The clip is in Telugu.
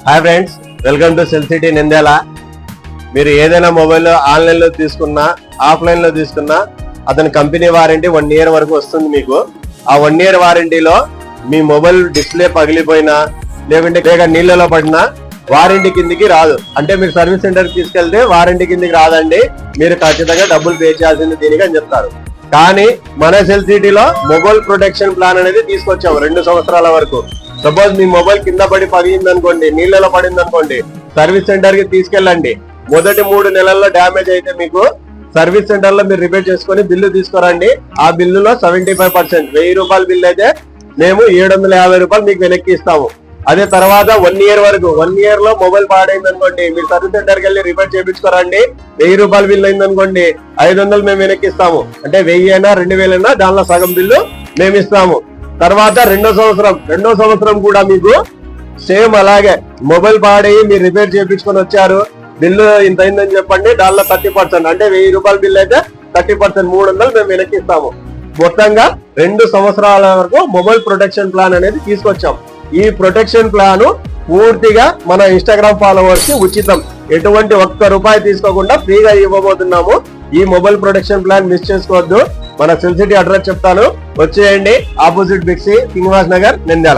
Hi friends, welcome to cell city Nandyal. మీరు ఏదైనా మొబైల్ ఆన్లైన్ లో తీసుకున్నా ఆఫ్లైన్ లో తీసుకున్నా అతని కంపెనీ వారంటీ 1 year వరకు వస్తుంది. మీకు ఆ 1 year వారంటీలో మీ మొబైల్ డిస్ప్లే పగిలిపోయినా లేకుంటే నీళ్ళలో పడినా వారంటీ కిందికి రాదు. అంటే మీరు సర్వీస్ సెంటర్ తీసుకెళ్తే వారంటీ కిందికి రాదండి, మీరు ఖచ్చితంగా డబ్బులు పే చేయాల్సింది దీనికి అని చెప్తారు. కానీ మన సెల్ సిటీలో మొబైల్ ప్రొటెక్షన్ ప్లాన్ అనేది తీసుకొచ్చాము 2 సంవత్సరాల వరకు. సపోజ్ మీ మొబైల్ కింద పడి పగిలింది అనుకోండి, నీళ్ళలో పడింది అనుకోండి, సర్వీస్ సెంటర్ కి తీసుకెళ్ళండి. మొదటి 3 నెలల్లో డ్యామేజ్ అయితే మీకు సర్వీస్ సెంటర్ లో మీరు రిపేర్ చేసుకుని బిల్లు తీసుకురండి. ఆ బిల్లులో 75% 1000 రూపాయల బిల్లు అయితే మేము 750 రూపాయలు మీకు వెనక్కి ఇస్తాము. అదే తర్వాత 1 year వరకు 1 year లో మొబైల్ పాడైంది అనుకోండి, మీరు సర్వీస్ సెంటర్ కి వెళ్ళి రిపేర్ చేయించుకోరండి. 1000 రూపాయల బిల్లు అయింది అనుకోండి, 500 మేము వెనక్కి ఇస్తాము. అంటే 1000 అయినా 2000 అయినా దానిలో సగం బిల్లు మేము ఇస్తాము. తర్వాత రెండో సంవత్సరం కూడా మీకు సేమ్ అలాగే మొబైల్ పాడయ్యి మీరు రిపేర్ చేయించుకొని వచ్చారు, బిల్లు ఇంత అయిందని చెప్పండి, దానిలో 30% అంటే 1000 రూపాయల బిల్లు అయితే 30% 300 మేము వెనక్కి ఇస్తాము. మొత్తంగా 2 సంవత్సరాల వరకు మొబైల్ ప్రొటెక్షన్ ప్లాన్ అనేది తీసుకొచ్చాం. ఈ ప్రొటెక్షన్ ప్లాన్ పూర్తిగా మన ఇన్స్టాగ్రామ్ ఫాలోవర్స్ కి ఉచితం, ఎటువంటి 1 రూపాయి తీసుకోకుండా ఫ్రీగా ఇవ్వబోతున్నాము. ఈ మొబైల్ ప్రొటెక్షన్ ప్లాన్ మిస్ చేసుకోవద్దు. మన సెల్ సిటీ అడ్రస్ చెప్తాను, వచ్చేయండి. ఆపోజిట్ బిక్సీ, శ్రీనివాస్ నగర్, నంద్యాల.